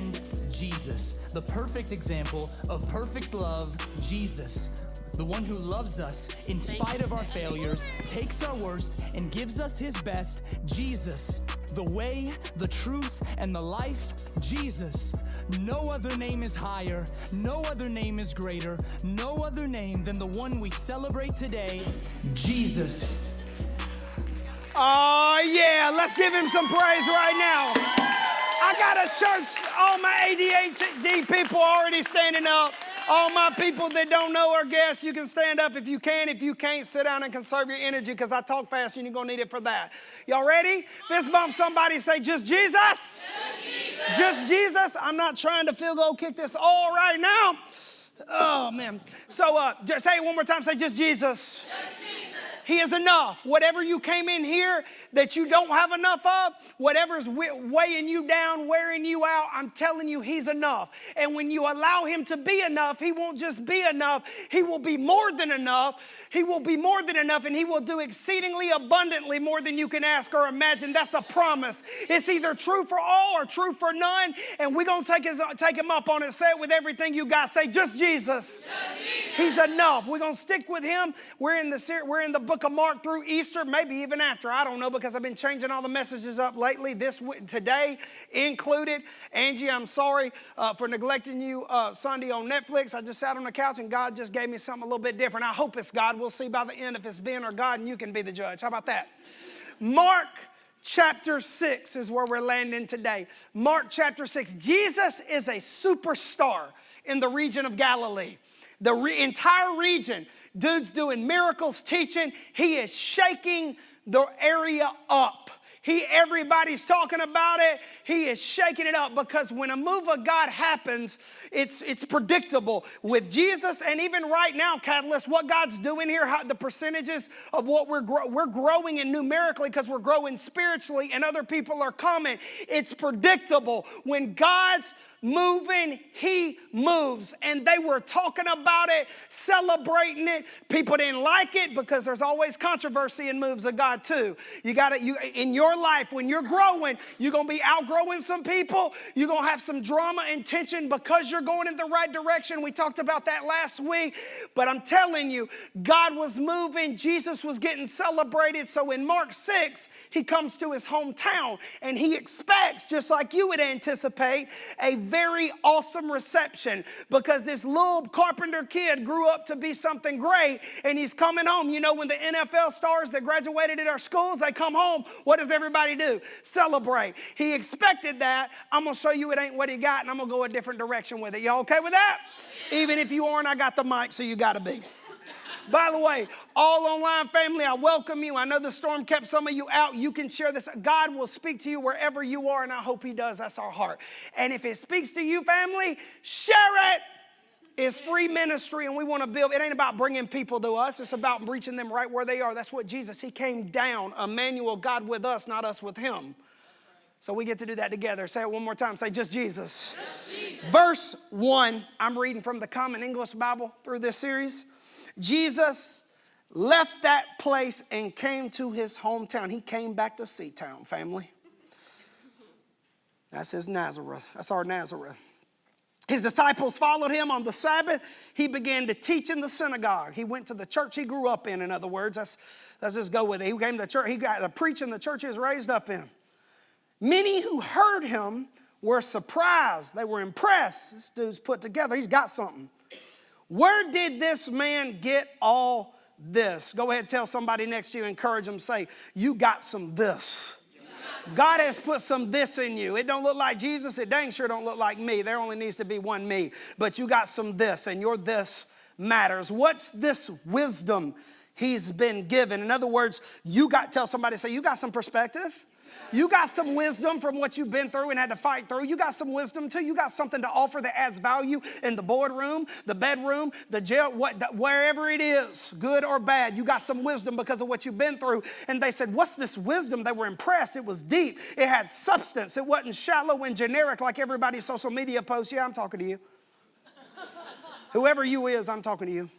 friend, Jesus. The perfect example of perfect love, Jesus. The one who loves us in spite of our failures, takes our worst, and gives us his best, Jesus. The way, the truth, and the life, Jesus. No other name is higher, no other name is greater, no other name than the one we celebrate today, Jesus. Oh yeah, let's give him some praise right now. I got a church, all my ADHD people already standing up. All my people that don't know our guests, you can stand up if you can. If you can't, sit down and conserve your energy because I talk fast and you're going to need it for that. Y'all ready? Fist bump somebody, say, just Jesus. Just Jesus. Just Jesus. I'm not trying to field goal kick this all right now. Oh, man. So just say it one more time. Say, just Jesus. Just Jesus. He is enough. Whatever you came in here that you don't have enough of, whatever's weighing you down, wearing you out, I'm telling you, he's enough. And when you allow him to be enough, he won't just be enough. He will be more than enough. He will be more than enough, and he will do exceedingly abundantly more than you can ask or imagine. That's a promise. It's either true for all or true for none, and we're going to take him up on it. Say it with everything you got. Say, just Jesus. Just Jesus. He's enough. We're going to stick with him. We're in the book of Mark through Easter, maybe even after. I don't know, because I've been changing all the messages up lately, today included. Angie, I'm sorry for neglecting you Sunday on Netflix. I just sat on the couch and God just gave me something a little bit different. I hope it's God. We'll see by the end if it's Ben or God, and you can be the judge. How about that? Mark chapter 6 is where we're landing today. Mark chapter 6. Jesus is a superstar in the region of Galilee. The entire region. Dude's doing miracles, teaching. He is shaking the area up. Everybody's talking about it. He is shaking it up, because when a move of God happens, it's predictable. With Jesus, and even right now, Catalyst, what God's doing here, the percentages of what we're growing in numerically, because we're growing spiritually and other people are coming. It's predictable. When God's moving, he moves. And they were talking about it, celebrating it. People didn't like it, because there's always controversy in moves of God too. In your life, when you're growing, you're going to be outgrowing some people. You're going to have some drama and tension because you're going in the right direction. We talked about that last week. But I'm telling you, God was moving. Jesus was getting celebrated. So in Mark 6, he comes to his hometown, and he expects, just like you would anticipate, a very awesome reception, because this little carpenter kid grew up to be something great, and he's coming home. You know, when the NFL stars that graduated at our schools, they come home, what does everybody do? Celebrate. He expected that. I'm going to show you it ain't what he got, and I'm going to go a different direction with it. Y'all okay with that? Even if you aren't, I got the mic, so you got to be. By the way, all online family, I welcome you. I know the storm kept some of you out. You can share this. God will speak to you wherever you are, and I hope he does. That's our heart. And if it speaks to you, family, share it. It's free ministry, and we want to build. It ain't about bringing people to us. It's about reaching them right where they are. That's what Jesus, he came down, Emmanuel, God with us, not us with him. So we get to do that together. Say it one more time. Say, just Jesus. Just Jesus. Verse 1, I'm reading from the Common English Bible through this series. Jesus left that place and came to his hometown. He came back to Seatown, family. That's his Nazareth. That's our Nazareth. His disciples followed him on the Sabbath. He began to teach in the synagogue. He went to the church he grew up in other words. Let's just go with it. He came to church. He got to preach in the church he was raised up in. Many who heard him were surprised. They were impressed. This dude's put together. He's got something. Where did this man get all this? Go ahead, tell somebody next to you, encourage them, say, you got some this. God has put some this in you. It don't look like Jesus. It dang sure don't look like me. There only needs to be one me. But you got some this, and your this matters. What's this wisdom he's been given? In other words, tell somebody, say, you got some perspective. You got some wisdom from what you've been through and had to fight through. You got some wisdom too. You got something to offer that adds value in the boardroom, the bedroom, the jail, wherever it is, good or bad. You got some wisdom because of what you've been through. And they said, what's this wisdom? They were impressed. It was deep. It had substance. It wasn't shallow and generic like everybody's social media posts. Yeah, I'm talking to you. Whoever you is, I'm talking to you.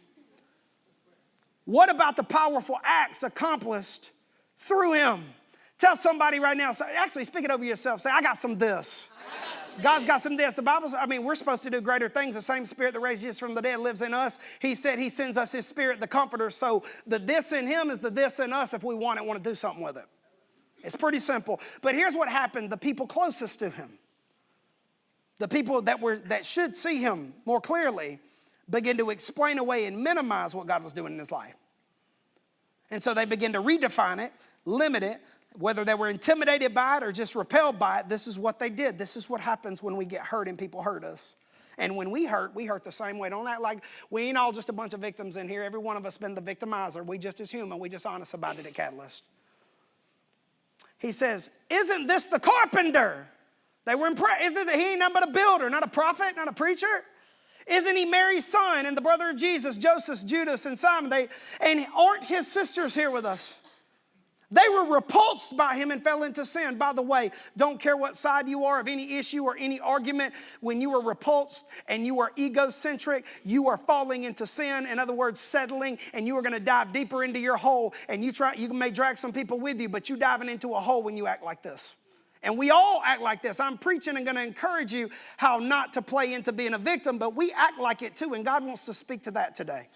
What about the powerful acts accomplished through him? Tell somebody right now, actually speak it over yourself. Say, I got some this. God's got some this. The Bible's, we're supposed to do greater things. The same Spirit that raised Jesus from the dead lives in us. He said he sends us his Spirit, the Comforter. So the this in him is the this in us if we want to do something with it. It's pretty simple. But here's what happened. The people closest to him, the people that should see him more clearly, began to explain away and minimize what God was doing in his life. And so they began to redefine it, limit it. Whether they were intimidated by it or just repelled by it, this is what they did. This is what happens when we get hurt and people hurt us. And when we hurt the same way. Don't act like we ain't all just a bunch of victims in here. Every one of us been the victimizer. We just as human. We just honest about it at Catalyst. He says, isn't this the carpenter? They were impressed. Isn't it, he ain't nothing but a builder, not a prophet, not a preacher? Isn't he Mary's son and the brother of Jesus, Joseph, Judas, and Simon? And aren't his sisters here with us? They were repulsed by him and fell into sin. By the way, don't care what side you are of any issue or any argument. When you are repulsed and you are egocentric, you are falling into sin. In other words, settling, and you are going to dive deeper into your hole. And you may drag some people with you, but you're diving into a hole when you act like this. And we all act like this. I'm preaching and going to encourage you how not to play into being a victim, but we act like it too, and God wants to speak to that today. Amen.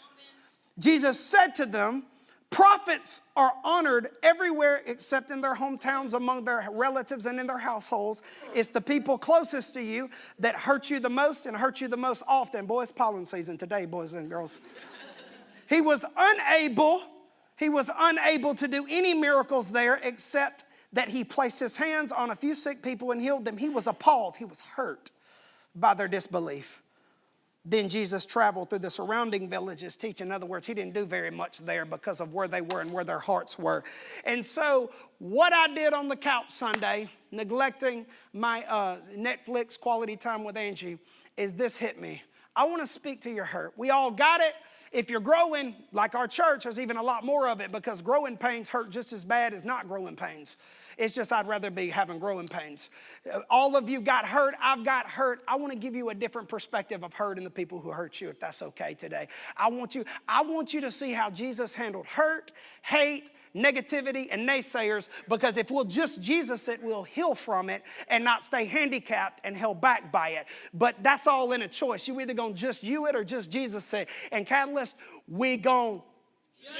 Jesus said to them, prophets are honored everywhere except in their hometowns, among their relatives, and in their households. It's the people closest to you that hurt you the most and hurt you the most often. Boy, it's pollen season today, boys and girls. He was unable to do any miracles there except that he placed his hands on a few sick people and healed them. He was appalled. He was hurt by their disbelief. Then Jesus traveled through the surrounding villages teaching. In other words, he didn't do very much there because of where they were and where their hearts were. And so what I did on the couch Sunday, neglecting my Netflix quality time with Angie, is this hit me. I want to speak to your hurt. We all got it. If you're growing, like our church, there's even a lot more of it because growing pains hurt just as bad as not growing pains. It's just I'd rather be having growing pains. All of you got hurt. I've got hurt. I want to give you a different perspective of hurt and the people who hurt you, if that's okay today. I want you to see how Jesus handled hurt, hate, negativity, and naysayers, because if we'll just Jesus it, we'll heal from it and not stay handicapped and held back by it. But that's all in a choice. You either going to just you it or just Jesus it. And Catalyst, we going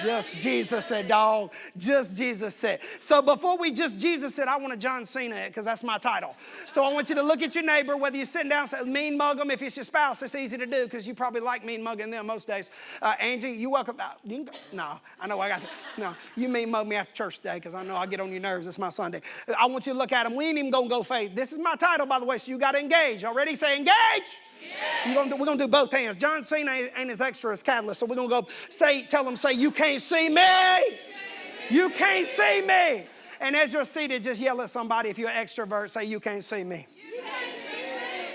just Jesus said, dog. Just Jesus said. So before we just Jesus said, I want to John Cena it because that's my title. So I want you to look at your neighbor, whether you're sitting down, say, mean mug them. If it's your spouse, it's easy to do because you probably like mean mugging them most days. Angie, you welcome. You can go. No, I know I got to. No, you mean mug me after church today because I know I get on your nerves. It's my Sunday. I want you to look at them. We ain't even going to go faith. This is my title, by the way, so you got to engage. Y'all ready? Say engage. We're going to do both hands. John Cena ain't as extra as Catalyst. So we're going to go tell them, you can't see me. You can't see me. And as you're seated, just yell at somebody. If you're an extrovert, say, you can't see me. You can't see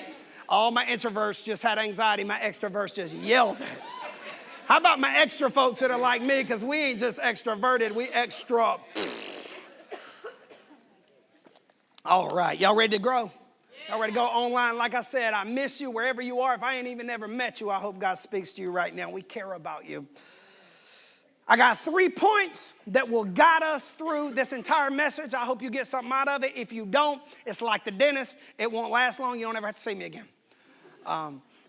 me. All my introverts just had anxiety. My extroverts just yelled it. How about my extra folks that are like me? Because we ain't just extroverted. We extra. All right. Y'all ready to grow? Y'all ready to go online? Like I said, I miss you wherever you are. If I ain't even never met you, I hope God speaks to you right now. We care about you. I got 3 points that will guide us through this entire message. I hope you get something out of it. If you don't, it's like the dentist. It won't last long. You don't ever have to see me again.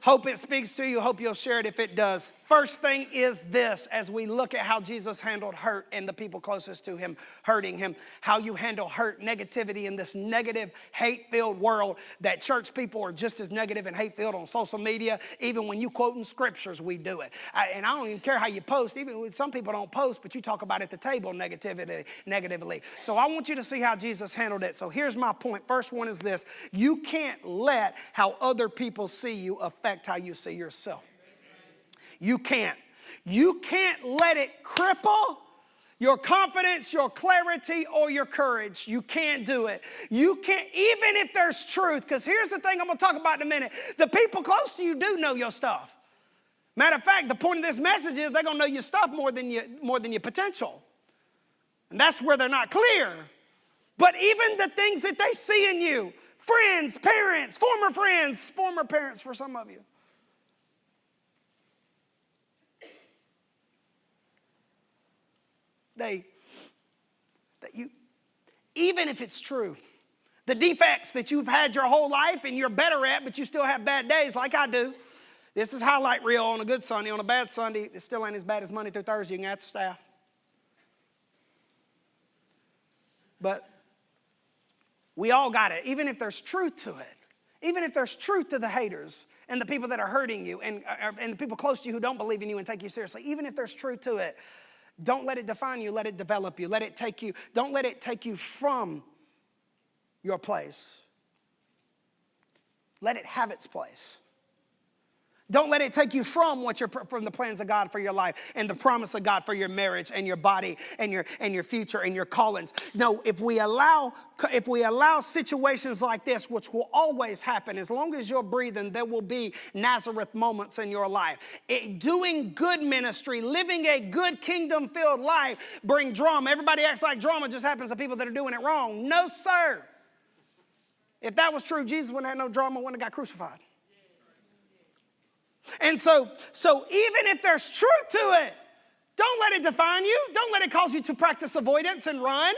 Hope it speaks to you. Hope you'll share it if it does. First thing is this, as we look at how Jesus handled hurt and the people closest to him hurting him, how you handle hurt, negativity in this negative, hate-filled world that church people are just as negative and hate-filled on social media. Even when you quoting scriptures, we do it. And I don't even care how you post. Even when some people don't post, but you talk about at the table negatively. So I want you to see how Jesus handled it. So here's my point. First one is this. You can't let how other people see you affect how you see yourself. You can't. You can't let it cripple your confidence, your clarity, or your courage. You can't do it. You can't, even if there's truth, because here's the thing I'm going to talk about in a minute. The people close to you do know your stuff. Matter of fact, the point of this message is they're going to know your stuff more than your potential. And that's where they're not clear. But even the things that they see in you, friends, parents, former parents for some of you. Even if it's true, The defects that you've had your whole life and you're better at, but you still have bad days like I do. This is highlight reel on a good Sunday. On a bad Sunday, it still ain't as bad as Monday through Thursday. You can ask the staff. But we all got it, even if there's truth to it. Even if there's truth to the haters and the people that are hurting you and the people close to you who don't believe in you and take you seriously. Even if there's truth to it, don't let it define you. Let it develop you. Let it take you. Don't let it take you from your place. Let it have its place. Don't let it take you from from the plans of God for your life and the promise of God for your marriage and your body and your future and your callings. No, if we allow situations like this, which will always happen, as long as you're breathing, there will be Nazareth moments in your life. Doing good ministry, living a good kingdom-filled life, bring drama. Everybody acts like drama just happens to people that are doing it wrong. No, sir. If that was true, Jesus wouldn't have no drama when he got crucified. And so even if there's truth to it, don't let it define you. Don't let it cause you to practice avoidance and run.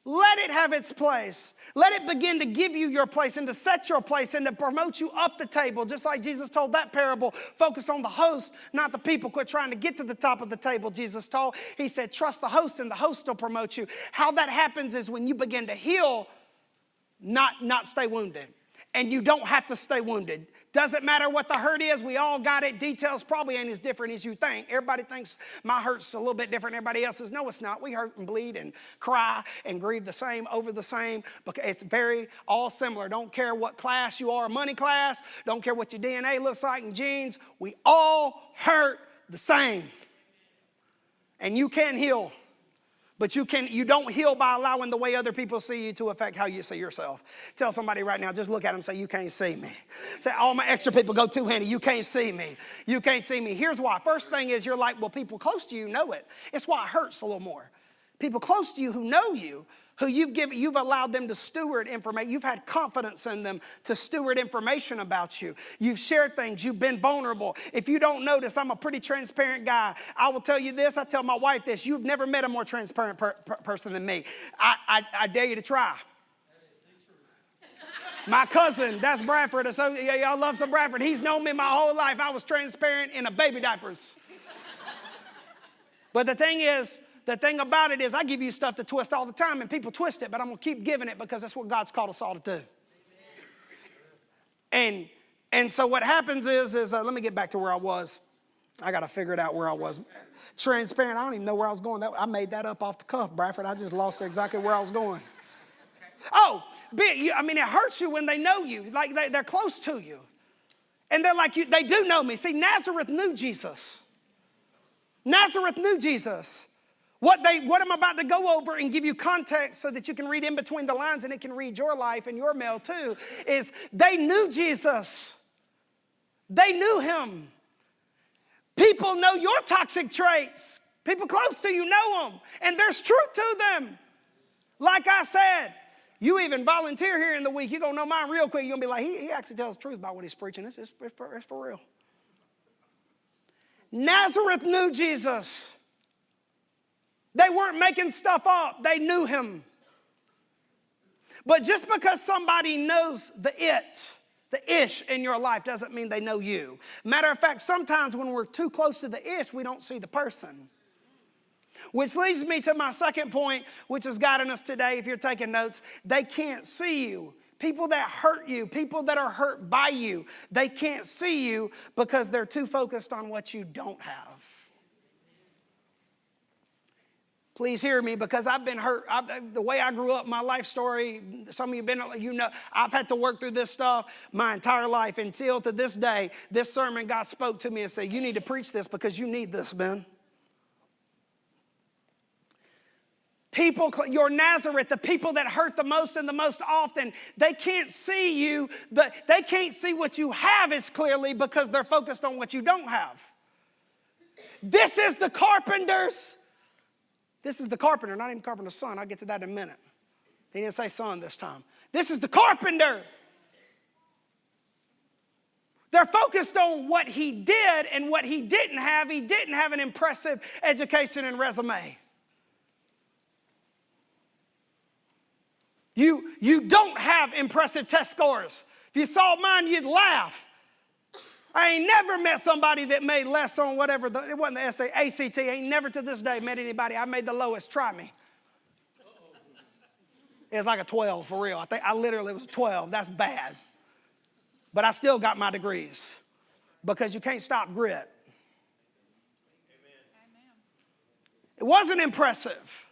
Let it have its place. Let it begin to give you your place and to set your place and to promote you up the table. Just like Jesus told that parable, focus on the host, not the people. Quit trying to get to the top of the table, Jesus told. He said, trust the host and the host will promote you. How that happens is when you begin to heal, not stay wounded. And you don't have to stay wounded. Doesn't matter what the hurt is. We all got it. Details probably ain't as different as you think. Everybody thinks my hurt's a little bit different than everybody else's. No, it's not. We hurt and bleed and cry and grieve the same over the same. Because it's very all similar. Don't care what class you are, money class. Don't care what your DNA looks like in genes. We all hurt the same. And you can heal. But you don't heal by allowing the way other people see you to affect how you see yourself. Tell somebody right now, just look at them and say, you can't see me. Say, all my extra people go two-handed. You can't see me. You can't see me. Here's why. First thing is you're like, well, people close to you know it. It's why it hurts a little more. People close to you who know you, who you've allowed them to steward information. You've had confidence in them to steward information about you. You've shared things. You've been vulnerable. If you don't notice, I'm a pretty transparent guy. I will tell you this. I tell my wife this. You've never met a more transparent person than me. I dare you to try. My cousin, that's Bradford. So y'all love some Bradford. He's known me my whole life. I was transparent in a baby diapers. But the thing about it is I give you stuff to twist all the time, and people twist it, but I'm going to keep giving it because that's what God's called us all to do. And so what happens is let me get back to where I was. I got to figure it out where I was. Transparent, I don't even know where I was going. I made that up off the cuff, Bradford. I just lost exactly where I was going. Oh, it hurts you when they know you, like they're close to you. And they're like, they do know me. See, Nazareth knew Jesus. Nazareth knew Jesus. What I'm about to go over and give you context so that you can read in between the lines and it can read your life and your mail too, is they knew Jesus. They knew him. People know your toxic traits. People close to you know them. And there's truth to them. Like I said, you even volunteer here in the week. You're going to know mine real quick. You're going to be like, he actually tells the truth about what he's preaching. It's for real. Nazareth knew Jesus. They weren't making stuff up. They knew him. But just because somebody knows the ish in your life doesn't mean they know you. Matter of fact, sometimes when we're too close to the ish, we don't see the person. Which leads me to my second point, which is guiding us today. If you're taking notes, they can't see you. People that hurt you, people that are hurt by you, they can't see you because they're too focused on what you don't have. Please hear me, because I've been hurt. The way I grew up, my life story, some of you know, I've had to work through this stuff my entire life until to this day, this sermon, God spoke to me and said, you need to preach this because you need this, man. People, your Nazareth, the people that hurt the most and the most often, they can't see you. They can't see what you have as clearly because they're focused on what you don't have. This is the carpenter's. This is the carpenter, not even carpenter's son. I'll get to that in a minute. He didn't say son this time. This is the carpenter. They're focused on what he did and what he didn't have. He didn't have an impressive education and resume. You don't have impressive test scores. If you saw mine, you'd laugh. I ain't never met somebody that made less on whatever, it wasn't the ACT. I ain't never to this day met anybody. I made the lowest. Try me. It was like a 12 for real. I literally was 12. That's bad. But I still got my degrees because you can't stop grit. Amen. It wasn't impressive.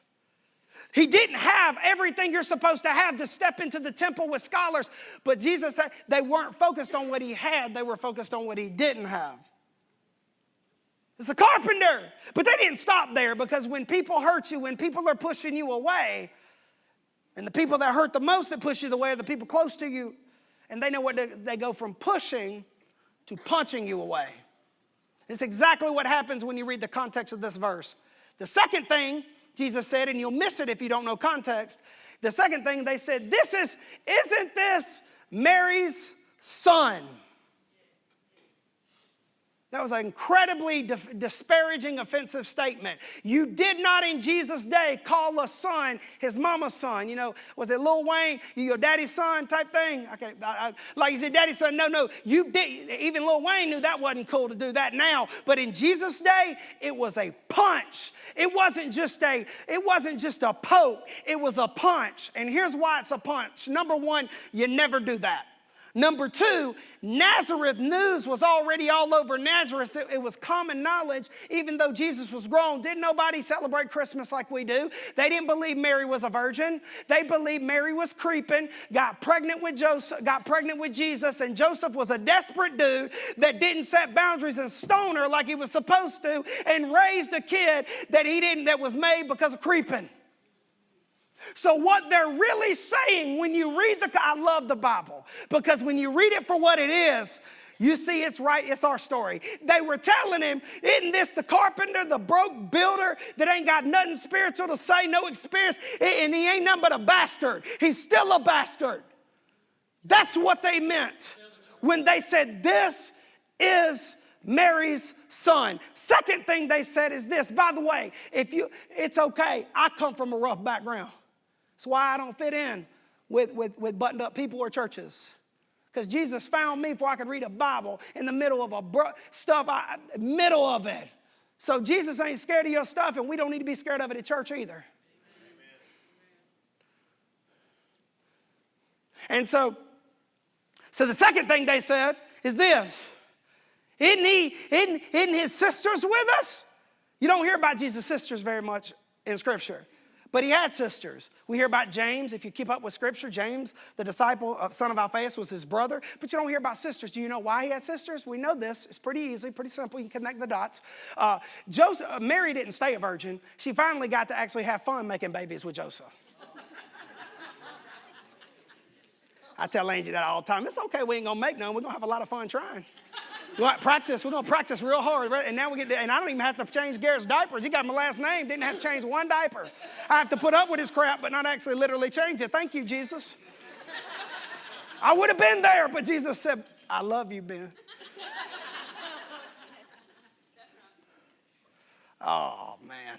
He didn't have everything you're supposed to have to step into the temple with scholars. But Jesus said they weren't focused on what he had. They were focused on what he didn't have. It's a carpenter. But they didn't stop there, because when people hurt you, when people are pushing you away, and the people that hurt the most that push you away are the people close to you, and they know what they go from pushing to punching you away. It's exactly what happens when you read the context of this verse. The second thing Jesus said, and you'll miss it if you don't know context. The second thing they said, isn't this Mary's son? That was an incredibly disparaging, offensive statement. You did not in Jesus' day call a son his mama's son. You know, was it Lil Wayne, you your daddy's son type thing? Okay, like you said, daddy's son. No, you did. Even Lil Wayne knew that wasn't cool to do that now. But in Jesus' day, it was a punch. It wasn't just a poke. It was a punch. And here's why it's a punch. Number one, you never do that. Number two, Nazareth news was already all over Nazareth. It was common knowledge, even though Jesus was grown. Didn't nobody celebrate Christmas like we do? They didn't believe Mary was a virgin. They believed Mary was creeping, got pregnant with Jesus, and Joseph was a desperate dude that didn't set boundaries and stone her like he was supposed to, and raised a kid that was made because of creeping. So what they're really saying when you read I love the Bible, because when you read it for what it is, you see it's right, it's our story. They were telling him, isn't this the carpenter, the broke builder that ain't got nothing spiritual to say, no experience, and he ain't nothing but a bastard. He's still a bastard. That's what they meant when they said, this is Mary's son. Second thing they said is this, by the way, it's okay, I come from a rough background. That's why I don't fit in with buttoned up people or churches. Because Jesus found me before I could read a Bible in the middle of middle of it. So Jesus ain't scared of your stuff, and we don't need to be scared of it at church either. Amen. And so the second thing they said is this. Isn't his sisters with us? You don't hear about Jesus' sisters very much in Scripture. But he had sisters. We hear about James. If you keep up with Scripture, James, the disciple, son of Alphaeus, was his brother. But you don't hear about sisters. Do you know why he had sisters? We know this. It's pretty easy, pretty simple. You can connect the dots. Mary didn't stay a virgin. She finally got to actually have fun making babies with Joseph. I tell Angie that all the time. It's okay, we ain't going to make none. We're going to have a lot of fun trying. We're going to practice real hard. And now and I don't even have to change Garrett's diapers. He got my last name, didn't have to change one diaper. I have to put up with his crap, but not actually literally change it. Thank you, Jesus. I would have been there, but Jesus said, I love you, Ben. Oh, man.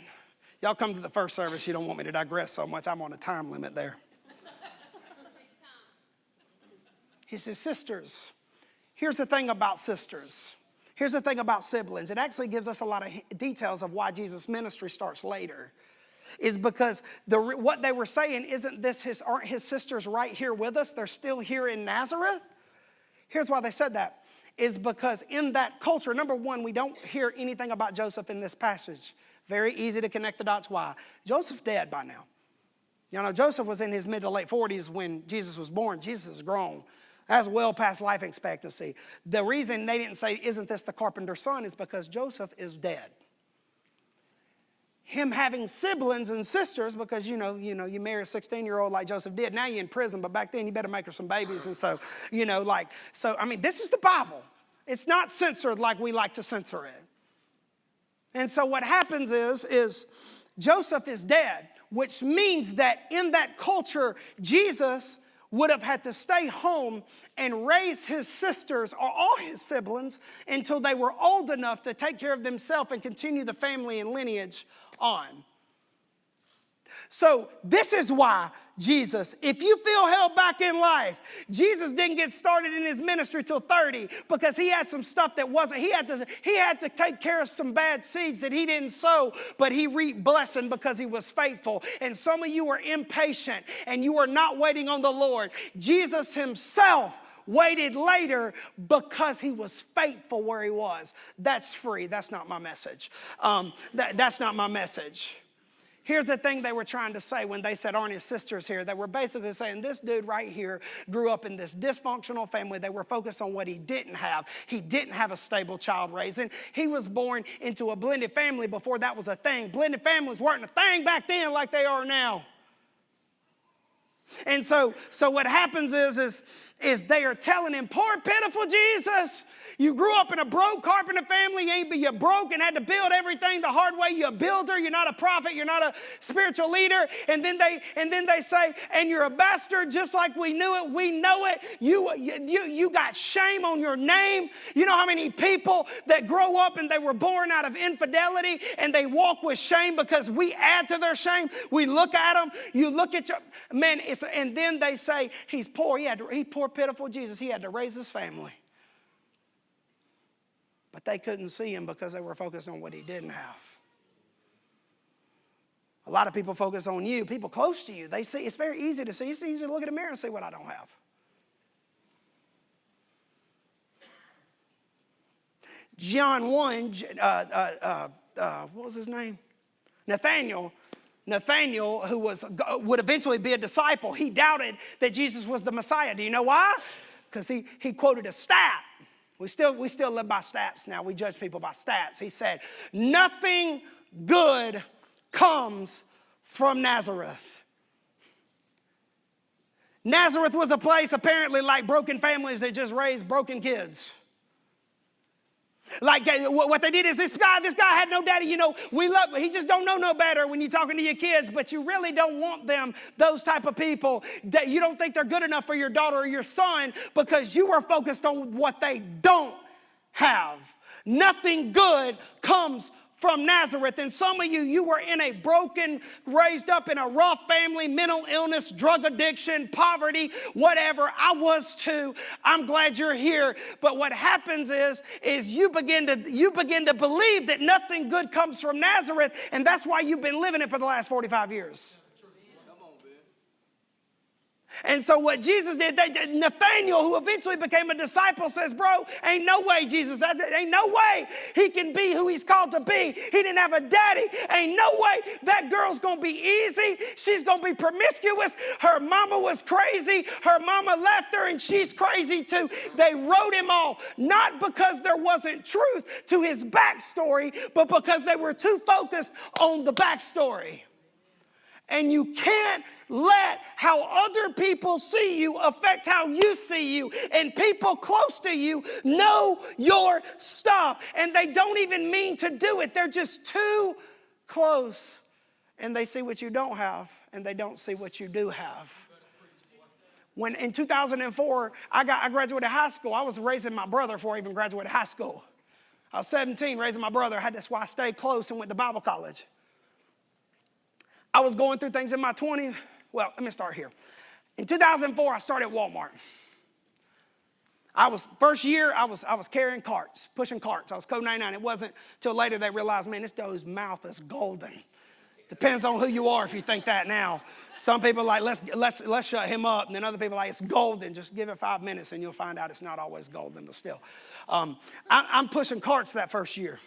Y'all come to the first service. You don't want me to digress so much. I'm on a time limit there. He says, sisters. Here's the thing about sisters. Here's the thing about siblings. It actually gives us a lot of details of why Jesus' ministry starts later. Is because what they were saying, aren't his sisters right here with us? They're still here in Nazareth? Here's why they said that. Is because in that culture, number one, we don't hear anything about Joseph in this passage. Very easy to connect the dots. Why? Joseph's dead by now. You know, Joseph was in his mid to late 40s when Jesus was born. Jesus is grown. That's well past life expectancy. The reason they didn't say, isn't this the carpenter's son, is because Joseph is dead. Him having siblings and sisters, because you marry a 16-year-old like Joseph did. Now you're in prison, but back then you better make her some babies. And so, this is the Bible. It's not censored like we like to censor it. And so what happens is Joseph is dead, which means that in that culture, Jesus would have had to stay home and raise his sisters or all his siblings until they were old enough to take care of themselves and continue the family and lineage on. So this is why Jesus, if you feel held back in life, Jesus didn't get started in his ministry till 30 because he had some stuff that wasn't, he had to take care of some bad seeds that he didn't sow, but he reaped blessing because he was faithful. And some of you are impatient and you are not waiting on the Lord. Jesus himself waited later because he was faithful where he was. That's free. That's not my message. That's not my message. Here's the thing they were trying to say when they said, aren't his sisters here? They were basically saying this dude right here grew up in this dysfunctional family. They were focused on what he didn't have. He didn't have a stable child raising. He was born into a blended family before that was a thing. Blended families weren't a thing back then like they are now. And so what happens is they are telling him, poor pitiful Jesus, you grew up in a broke carpenter family, you're broke and had to build everything the hard way. You're a builder, you're not a prophet, you're not a spiritual leader. And then they say, and you're a bastard just like we knew it, we know it. You got shame on your name. You know how many people that grow up and they were born out of infidelity and they walk with shame because we add to their shame. We look at them, you look at your, man, and then they say, he's poor, he poor pitiful Jesus, he had to raise his family. But they couldn't see him because they were focused on what he didn't have. A lot of people focus on you, people close to you. They see, it's very easy to see. It's easy to look in the mirror and see what I don't have. John 1, what was his name? Nathaniel, who would eventually be a disciple, he doubted that Jesus was the Messiah. Do you know why? Because he quoted a stat. We still live by stats now. We judge people by stats. He said, nothing good comes from Nazareth. Nazareth was a place apparently like broken families that just raised broken kids. Like what they did is this guy had no daddy, you know, we love, he just don't know no better when you're talking to your kids, but you really don't want them, those type of people that you don't think they're good enough for your daughter or your son because you are focused on what they don't have. Nothing good comes from Nazareth. And some of you were in a broken, raised up in a rough family, mental illness, drug addiction, poverty, whatever. I was too. I'm glad you're here. But what happens is you begin to believe that nothing good comes from Nazareth, and that's why you've been living it for the last 45 years. And so what Jesus did, Nathaniel, who eventually became a disciple, says, bro, ain't no way, Jesus, ain't no way he can be who he's called to be. He didn't have a daddy. Ain't no way that girl's going to be easy. She's going to be promiscuous. Her mama was crazy. Her mama left her and she's crazy too. They wrote him off, not because there wasn't truth to his backstory, but because they were too focused on the backstory. And you can't let how other people see you affect how you see you. And people close to you know your stuff. And they don't even mean to do it. They're just too close. And they see what you don't have. And they don't see what you do have. When in 2004, I graduated high school. I was raising my brother before I even graduated high school. I was 17 raising my brother. That's why I stayed close and went to Bible college. I was going through things in my 20s. Well, let me start here. In 2004, I started at Walmart. First year, I was carrying carts, pushing carts. I was code 99. It wasn't till later they realized, man, this dude's mouth is golden. Depends on who you are if you think that now. Some people are like, let's shut him up. And then other people are like, it's golden. Just give it 5 minutes and you'll find out it's not always golden, but still. I'm pushing carts that first year.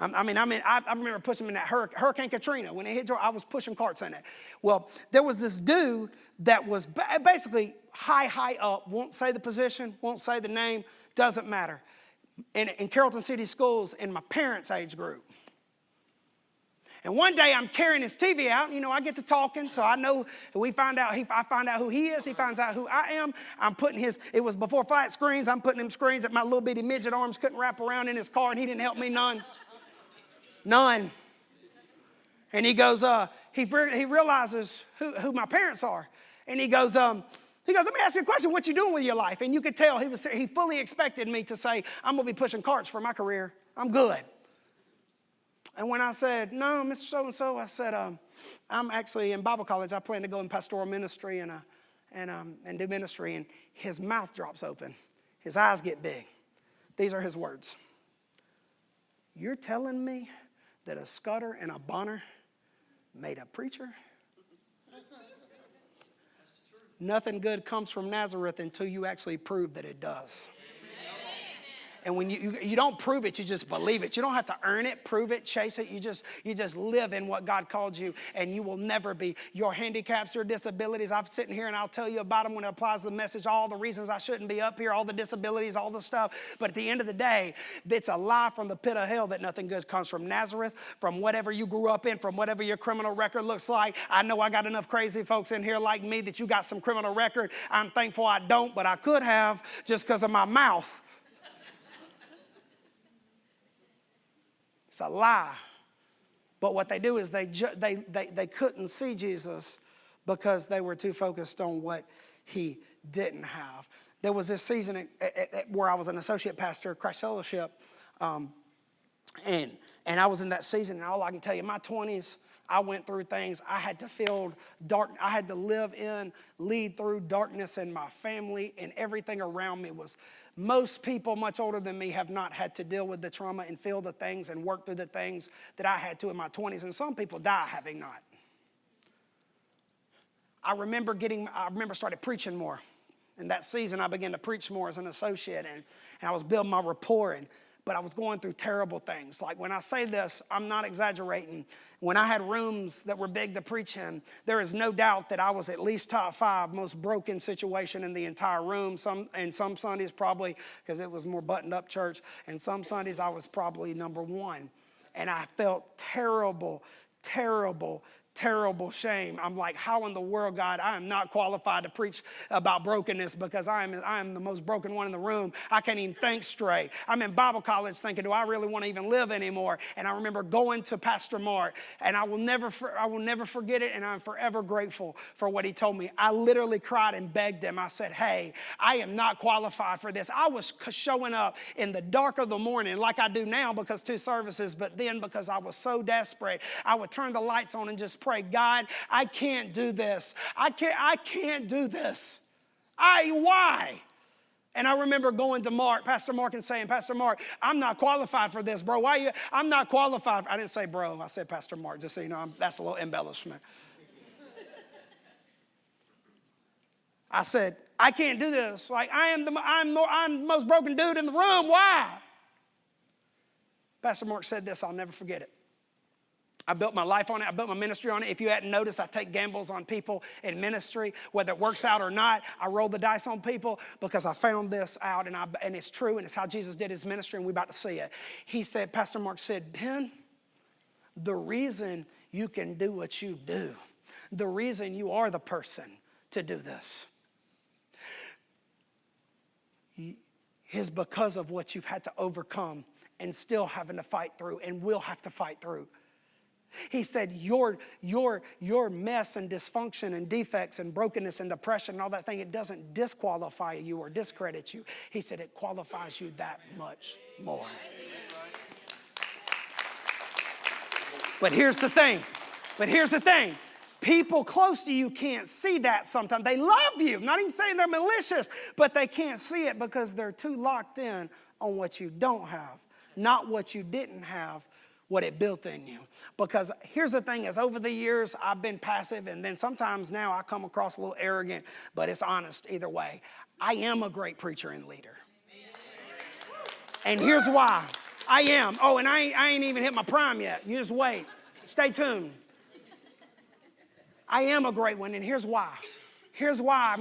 I remember pushing them in that Hurricane Katrina. When it hit Georgia, I was pushing carts in it. Well, there was this dude that was basically high up, won't say the position, won't say the name, doesn't matter, in Carrollton City Schools in my parents' age group. And one day I'm carrying his TV out. You know, I get to talking, so I know I find out who he is. He finds out who I am. I'm putting it was before flat screens. I'm putting him screens that my little bitty midget arms couldn't wrap around in his car, and he didn't help me none. None. And he goes, he realizes who my parents are. And he goes, let me ask you a question. What you doing with your life? And you could tell he fully expected me to say, I'm going to be pushing carts for my career. I'm good. And when I said, no, Mr. So-and-so, I said, I'm actually in Bible college. I plan to go in pastoral ministry and do ministry. And his mouth drops open. His eyes get big. These are his words. You're telling me that a Scudder and a Bonner made a preacher? Nothing good comes from Nazareth until you actually prove that it does. And when you don't prove it, you just believe it. You don't have to earn it, prove it, chase it. You just live in what God called you, and you will never be. Your handicaps, your disabilities, I'm sitting here and I'll tell you about them when it applies to the message, all the reasons I shouldn't be up here, all the disabilities, all the stuff. But at the end of the day, it's a lie from the pit of hell that nothing good comes from Nazareth, from whatever you grew up in, from whatever your criminal record looks like. I know I got enough crazy folks in here like me that you got some criminal record. I'm thankful I don't, but I could have just because of my mouth. It's a lie. But what they do is they couldn't see Jesus because they were too focused on what he didn't have. There was this season where I was an associate pastor at Christ Fellowship, and I was in that season, and all I can tell you, my 20s, I went through things. I had to feel dark. I had to lead through darkness in my family, and everything around me was. Most people much older than me have not had to deal with the trauma and feel the things and work through the things that I had to in my 20s, and some people die having not. I remember started preaching more. In that season, I began to preach more as an associate, and I was building my rapport, but I was going through terrible things. Like when I say this, I'm not exaggerating. When I had rooms that were big to preach in, there is no doubt that I was at least top 5 most broken situation in the entire room. Some Sundays probably, because it was more buttoned up church, and some Sundays I was probably number 1. And I felt terrible shame. I'm like, how in the world, God, I am not qualified to preach about brokenness because I am the most broken one in the room. I can't even think straight. I'm in Bible college thinking, do I really want to even live anymore? And I remember going to Pastor Mark, and I will never forget it, and I'm forever grateful for what he told me. I literally cried and begged him. I said, hey, I am not qualified for this. I was showing up in the dark of the morning like I do now because 2 services, but then because I was so desperate, I would turn the lights on and just pray, God, I can't do this. I can't do this. Why? And I remember going to Pastor Mark, and saying, Pastor Mark, I'm not qualified for this, bro. I'm not qualified. I didn't say bro. I said Pastor Mark, just so you know, that's a little embellishment. I said, I can't do this. Like, I'm the most broken dude in the room. Why? Pastor Mark said this, I'll never forget it. I built my life on it. I built my ministry on it. If you hadn't noticed, I take gambles on people in ministry. Whether it works out or not, I roll the dice on people because I found this out, and it's true, and it's how Jesus did his ministry, and we're about to see it. He said, Pastor Mark said, Ben, the reason you can do what you do, the reason you are the person to do this is because of what you've had to overcome and still having to fight through and will have to fight through. He said, your mess and dysfunction and defects and brokenness and depression and all that thing, it doesn't disqualify you or discredit you. He said it qualifies you that much more. But here's the thing. People close to you can't see that sometimes. They love you. I'm not even saying they're malicious, but they can't see it because they're too locked in on what you don't have, not what you didn't have, what it built in you. Because here's the thing is, over the years, I've been passive, and then sometimes now I come across a little arrogant, but it's honest either way. I am a great preacher and leader. And here's why. I am. Oh, and I ain't even hit my prime yet. You just wait. Stay tuned. I am a great one, and here's why. Here's why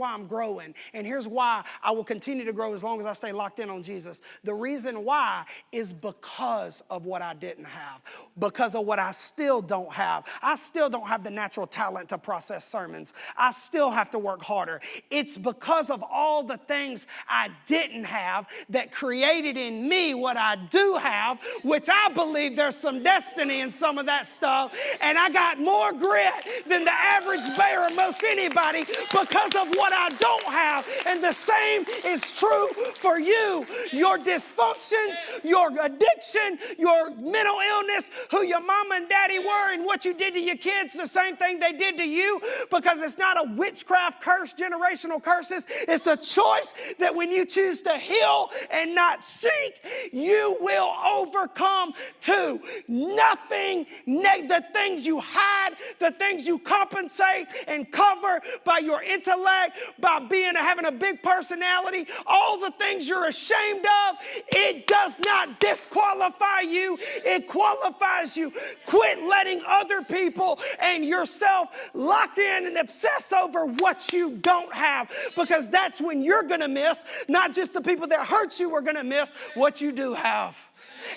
I'm growing, and here's why I will continue to grow as long as I stay locked in on Jesus. The reason why is because of what I didn't have, because of what I still don't have. I still don't have the natural talent to process sermons. I still have to work harder. It's because of all the things I didn't have that created in me what I do have, which I believe there's some destiny in some of that stuff, and I got more grit than the average bear in most anybody because of what I don't have. And the same is true for you. Your dysfunctions, your addiction, your mental illness, who your mama and daddy were, and what you did to your kids, the same thing they did to you, because it's not a witchcraft curse, generational curses. It's a choice that when you choose to heal and not seek, you will overcome too. Nothing, the things you hide, the things you compensate and cover by your intellect, by having a big personality, all the things you're ashamed of, it does not disqualify you. It qualifies you. Quit letting other people and yourself lock in and obsess over what you don't have, because that's when you're going to miss, not just the people that hurt you are going to miss what you do have.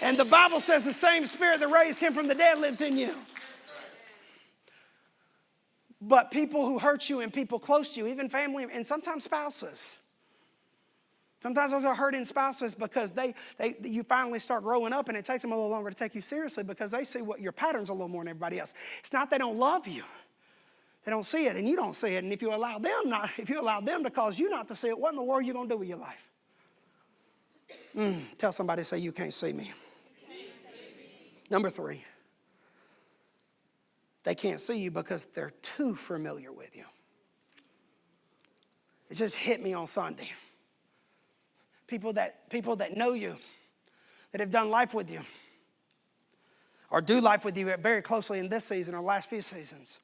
And the Bible says the same Spirit that raised him from the dead lives in you. But people who hurt you and people close to you, even family and sometimes spouses. Sometimes those are hurting spouses because you finally start growing up, and it takes them a little longer to take you seriously because they see what your patterns a little more than everybody else. It's not they don't love you. They don't see it, and you don't see it. And if you allow them to cause you not to see it, what in the world are you going to do with your life? Tell somebody, say, you can't see me. Number 3. They can't see you because they're too familiar with you. It just hit me on Sunday. People that know you, that have done life with you, or do life with you very closely in this season or last few seasons.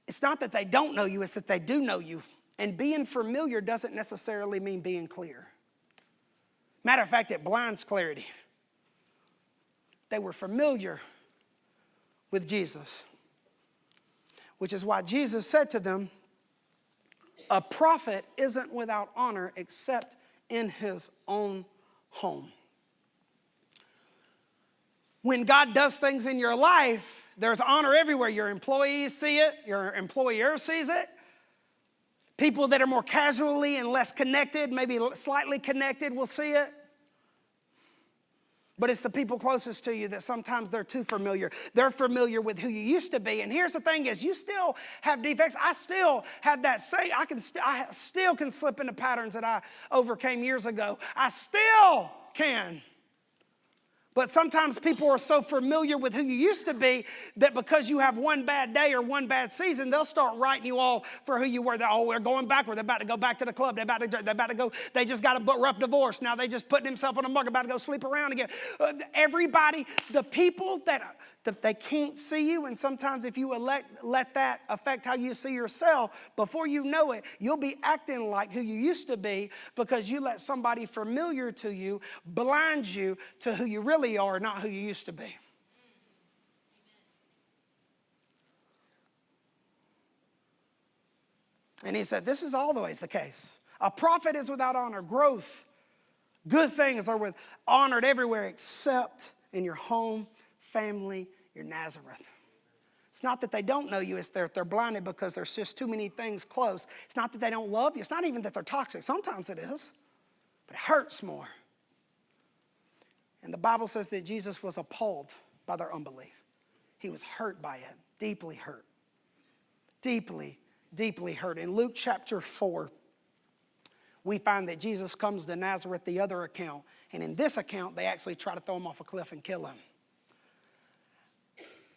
It's not that they don't know you, it's that they do know you. And being familiar doesn't necessarily mean being clear. Matter of fact, it blinds clarity. They were familiar with Jesus, which is why Jesus said to them, a prophet isn't without honor except in his own home. When God does things in your life, there's honor everywhere. Your employees see it. Your employer sees it. People that are more casually and less connected, maybe slightly connected, will see it. But it's the people closest to you that sometimes they're too familiar. They're familiar with who you used to be. And here's the thing is, you still have defects. I still have that same, I still can slip into patterns that I overcame years ago. I still can. But sometimes people are so familiar with who you used to be that because you have one bad day or one bad season, they'll start writing you off for who you were. They're going backward. They're about to go back to the club. They're about to go. They just got a rough divorce. Now they just putting themselves on the market, about to go sleep around again. Everybody, the people that they can't see you, and sometimes if you let that affect how you see yourself, before you know it, you'll be acting like who you used to be because you let somebody familiar to you blind you to who you really are, not who you used to be. And he said, this is always the case. A prophet is without honor. Growth, good things are honored everywhere except in your home, family, your Nazareth. It's not that they don't know you, it's that they're blinded because there's just too many things close. It's not that they don't love you. It's not even that they're toxic. Sometimes it is, but it hurts more. And the Bible says that Jesus was appalled by their unbelief. He was hurt by it, deeply hurt. Deeply, deeply hurt. In Luke chapter 4, we find that Jesus comes to Nazareth, the other account. And in this account, they actually try to throw him off a cliff and kill him.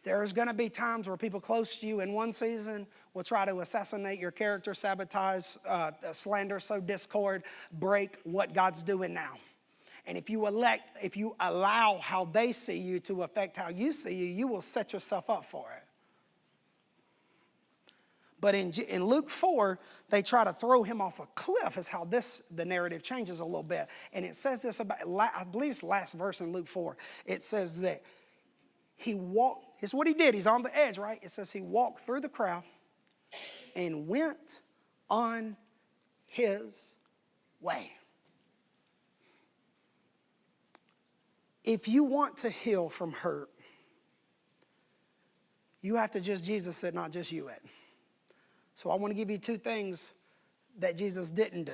There's going to be times where people close to you in one season will try to assassinate your character, sabotage, slander, sow discord, break what God's doing now. And if you allow how they see you to affect how you see you, you will set yourself up for it. But in Luke 4, they try to throw him off a cliff is how the narrative changes a little bit. And it says this about, I believe it's the last verse in Luke 4. It says that he walked, here's what he did. He's on the edge, right? It says he walked through the crowd and went on his way. If you want to heal from hurt, you have to Jesus said, not just you it. So I want to give you 2 things that Jesus didn't do.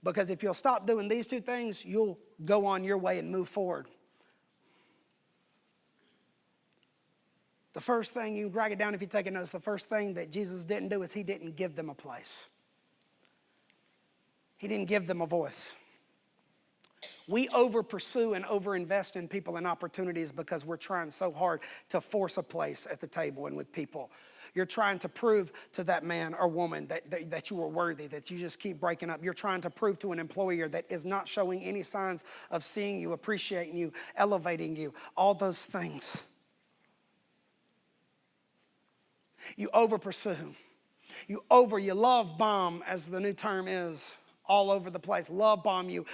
Because if you'll stop doing these 2 things, you'll go on your way and move forward. The first thing, you can write it down if you take a notice, the first thing that Jesus didn't do is he didn't give them a place. He didn't give them a voice. We over pursue and over invest in people and opportunities because we're trying so hard to force a place at the table and with people. You're trying to prove to that man or woman that you are worthy, that you just keep breaking up. You're trying to prove to an employer that is not showing any signs of seeing you, appreciating you, elevating you, all those things. You over pursue. You love bomb, as the new term is, all over the place. Love bomb. You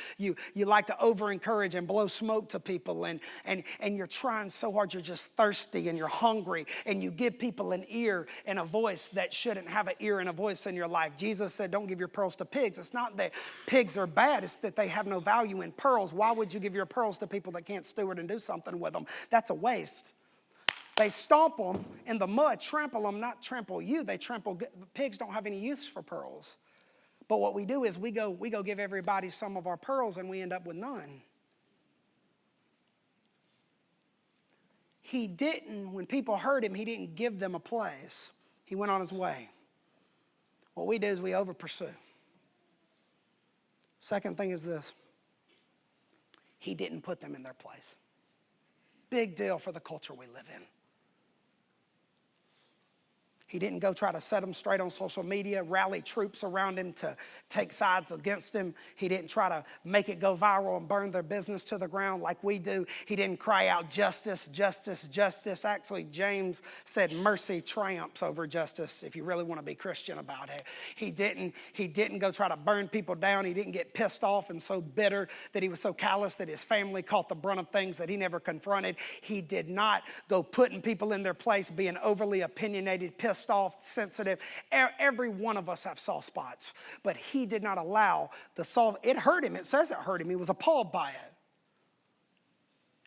like to over encourage and blow smoke to people, and you're trying so hard. You're just thirsty and you're hungry, and you give people an ear and a voice that shouldn't have an ear and a voice in your life. Jesus said, don't give your pearls to pigs. It's not that pigs are bad, it's that they have no value in pearls. Why would you give your pearls to people that can't steward and do something with them? That's a waste. They stomp them in the mud, trample them, not trample you. They trample. Pigs don't have any use for pearls. But what we do is we go give everybody some of our pearls, and we end up with none. He didn't, when people heard him, he didn't give them a place. He went on his way. What we do is we over pursue. Second thing is this. He didn't put them in their place. Big deal for the culture we live in. He didn't go try to set them straight on social media, rally troops around him to take sides against him. He didn't try to make it go viral and burn their business to the ground like we do. He didn't cry out justice, justice, justice. Actually, James said mercy triumphs over justice, if you really want to be Christian about it. He didn't go try to burn people down. He didn't get pissed off and so bitter that he was so callous that his family caught the brunt of things that he never confronted. He did not go putting people in their place, being overly opinionated, pissed off, sensitive. Every one of us have soft spots, but he did not allow the soft. It hurt him. It says it hurt him. He was appalled by it.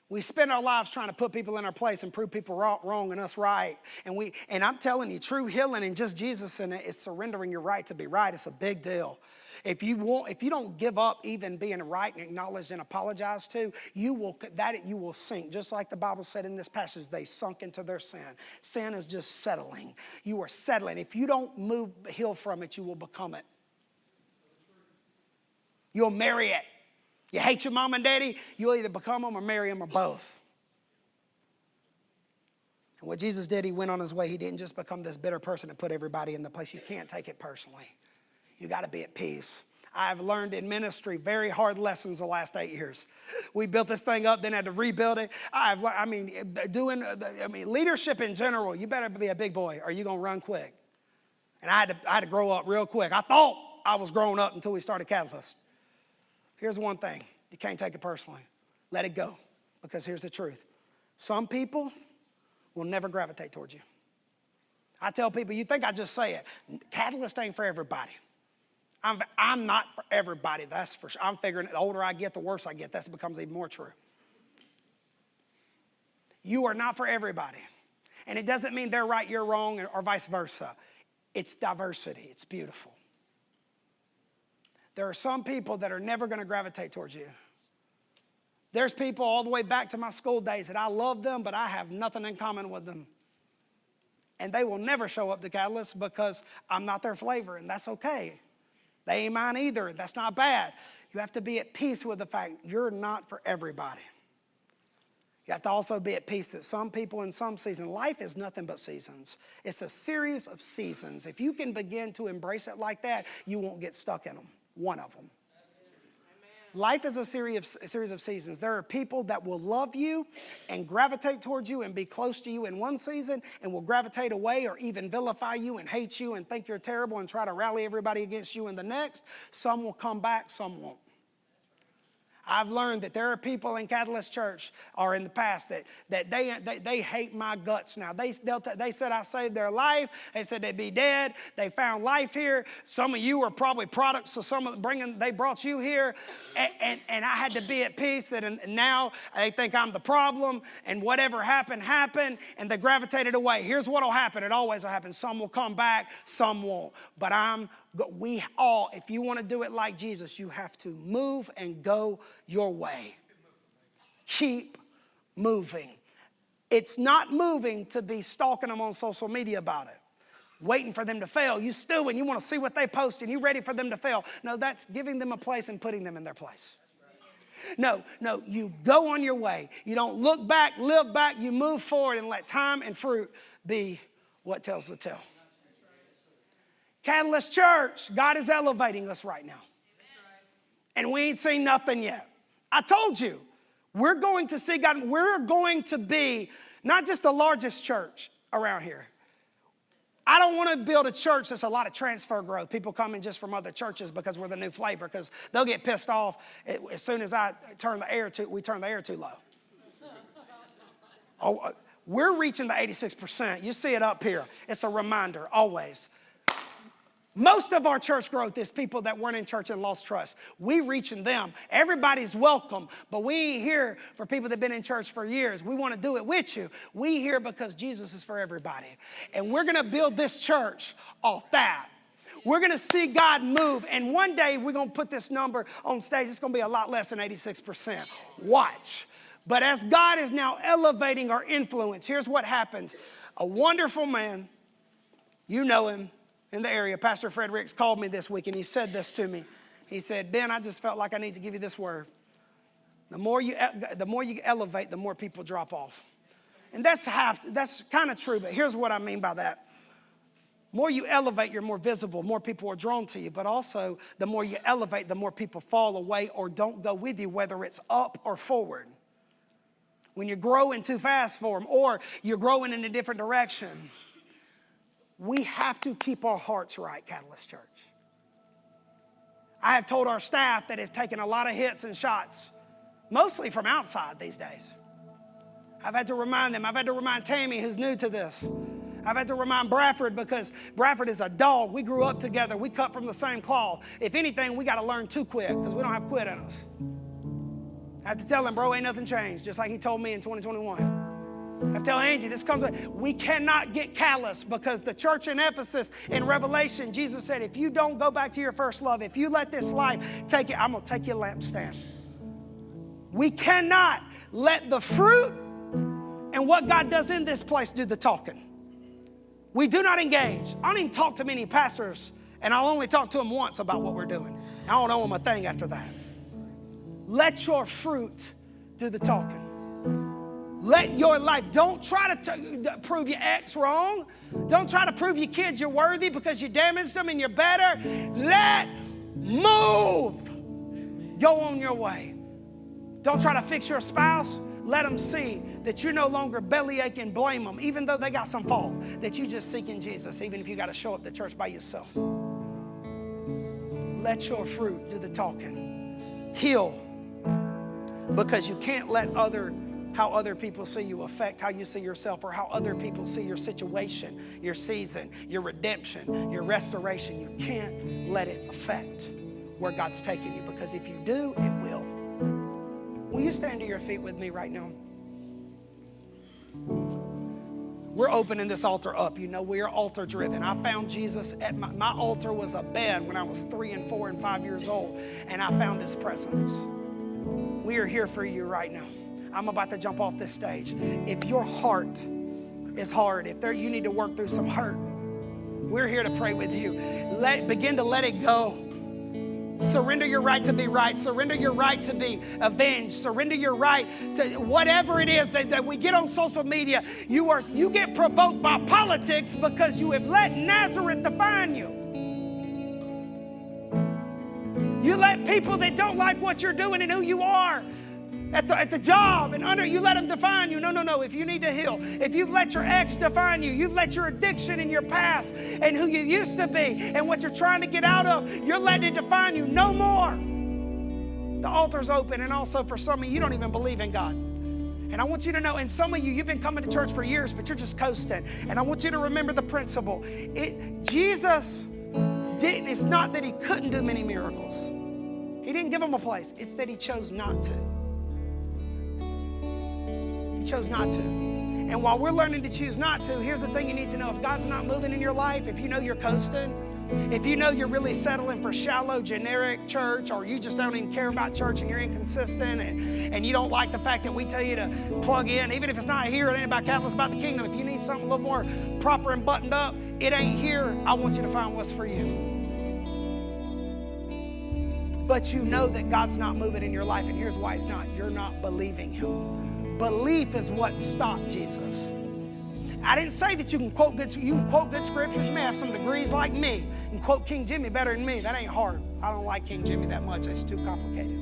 We spend our lives trying to put people in our place and prove people wrong and us right. And I'm telling you, true healing and just Jesus in it is surrendering your right to be right. It's a big deal. If you don't give up even being right and acknowledged and apologized to, you will sink. Just like the Bible said in this passage, they sunk into their sin. Sin is just settling. You are settling. If you don't heal from it, you will become it. You'll marry it. You hate your mom and daddy, you'll either become them or marry them or both. And what Jesus did, he went on his way. He didn't just become this bitter person and put everybody in the place. You can't take it personally. You got to be at peace. I've learned in ministry very hard lessons the last 8 years. We built this thing up, then had to rebuild it. Leadership in general, you better be a big boy or you're going to run quick. And I had to grow up real quick. I thought I was growing up until we started Catalyst. Here's one thing. You can't take it personally. Let it go. Because here's the truth. Some people will never gravitate towards you. I tell people, you think I just say it. Catalyst ain't for everybody. I'm not for everybody, that's for sure. I'm figuring the older I get, the worse I get. That becomes even more true. You are not for everybody. And it doesn't mean they're right, you're wrong, or vice versa. It's diversity. It's beautiful. There are some people that are never going to gravitate towards you. There's people all the way back to my school days that I love them, but I have nothing in common with them. And they will never show up to Catalyst because I'm not their flavor, and that's okay. They ain't mine either. That's not bad. You have to be at peace with the fact you're not for everybody. You have to also be at peace that some people in some season, life is nothing but seasons. It's a series of seasons. If you can begin to embrace it like that, you won't get stuck in them, one of them. Life is a series of seasons. There are people that will love you and gravitate towards you and be close to you in one season and will gravitate away or even vilify you and hate you and think you're terrible and try to rally everybody against you in the next. Some will come back, some won't. I've learned that there are people in Catalyst Church or in the past that they hate my guts now. They said I saved their life. They said they'd be dead. They found life here. Some of you are probably products of they brought you here. And I had to be at peace that now they think I'm the problem and whatever happened, and they gravitated away. Here's what'll happen. It always will happen. Some will come back, some won't. But if you want to do it like Jesus, you have to move and go your way. Keep moving. It's not moving to be stalking them on social media about it, waiting for them to fail. You stewing, you want to see what they post, and you ready for them to fail. No, that's giving them a place and putting them in their place. No, you go on your way. You don't look back, live back. You move forward and let time and fruit be what tells the tale. Catalyst Church, God is elevating us right now. And we ain't seen nothing yet. I told you, we're going to see God. We're going to be not just the largest church around here. I don't want to build a church that's a lot of transfer growth. People coming just from other churches because we're the new flavor, because they'll get pissed off as soon as we turn the air too low. Oh, we're reaching the 86%. You see it up here. It's a reminder, always. Most of our church growth is people that weren't in church and lost trust. We reaching them. Everybody's welcome, but we ain't here for people that have been in church for years. We want to do it with you. We here because Jesus is for everybody. And we're going to build this church off that. We're going to see God move. And one day we're going to put this number on stage. It's going to be a lot less than 86%. Watch. But as God is now elevating our influence, here's what happens. A wonderful man, you know him, in the area, Pastor Fred Ricks called me this week and he said this to me. He said, Ben, I just felt like I need to give you this word. The more you elevate, the more people drop off. And that's kind of true, but here's what I mean by that. More you elevate, you're more visible, more people are drawn to you, but also the more you elevate, the more people fall away or don't go with you, whether it's up or forward. When you're growing too fast for them or you're growing in a different direction. We have to keep our hearts right, Catalyst Church. I have told our staff that have taken a lot of hits and shots, mostly from outside these days. I've had to remind them. I've had to remind Tammy, who's new to this. I've had to remind Bradford because Bradford is a dog. We grew up together. We cut from the same cloth. If anything, we got to learn to quit because we don't have quit in us. I have to tell him, bro, ain't nothing changed, just like he told me in 2021. I tell Angie, this comes with, we cannot get callous because the church in Ephesus in Revelation, Jesus said, if you don't go back to your first love, if you let this life take you, I'm going to take your lampstand. We cannot let the fruit and what God does in this place do the talking. We do not engage. I don't even talk to many pastors, and I'll only talk to them once about what we're doing. I don't owe them a thing after that. Let your fruit do the talking. Let your life, don't try to prove your ex wrong. Don't try to prove your kids you're worthy because you damaged them and you're better. Move. Go on your way. Don't try to fix your spouse. Let them see that you're no longer bellyache and blame them, even though they got some fault, that you just seeking Jesus, even if you got to show up to church by yourself. Let your fruit do the talking. Heal, because you can't let how other people see you affect how you see yourself or how other people see your situation, your season, your redemption, your restoration. You can't let it affect where God's taking you, because if you do, it will. Will you stand to your feet with me right now? We're opening this altar up. You know, we are altar driven. I found Jesus at my altar was a bed when I was 3 and 4 and 5 years old, and I found his presence. We are here for you right now. I'm about to jump off this stage. If your heart is hard, if you need to work through some hurt, we're here to pray with you. Begin to let it go. Surrender your right to be right. Surrender your right to be avenged. Surrender your right to whatever it is that we get on social media. You get provoked by politics because you have let Nazareth define you. You let people that don't like what you're doing and who you are at the job and you let them define you. No. If you need to heal, if you've let your ex define you, you've let your addiction in your past and who you used to be and what you're trying to get out of, you're letting it define you. No more. The altar's open, and also for some of you don't even believe in God. And I want you to know, and some of you've been coming to church for years, but you're just coasting. And I want you to remember the principle. Jesus didn't, it's not that he couldn't do many miracles. He didn't give them a place. It's that he chose not to. Chose not to. And while we're learning to choose not to, here's the thing you need to know. If God's not moving in your life, if you know you're coasting, If you know you're really settling for shallow, generic church, or you just don't even care about church and you're inconsistent and you don't like the fact that we tell you to plug in, even if it's not here, it ain't about Catholics, about the kingdom. If you need something a little more proper and buttoned up, it ain't here. I want you to find what's for you. But you know that God's not moving in your life, and here's why He's not. You're not believing Him. Belief is what stopped Jesus. I didn't say that you can quote good scriptures. You may have some degrees like me and quote King Jimmy better than me. That ain't hard. I don't like King Jimmy that much. It's too complicated.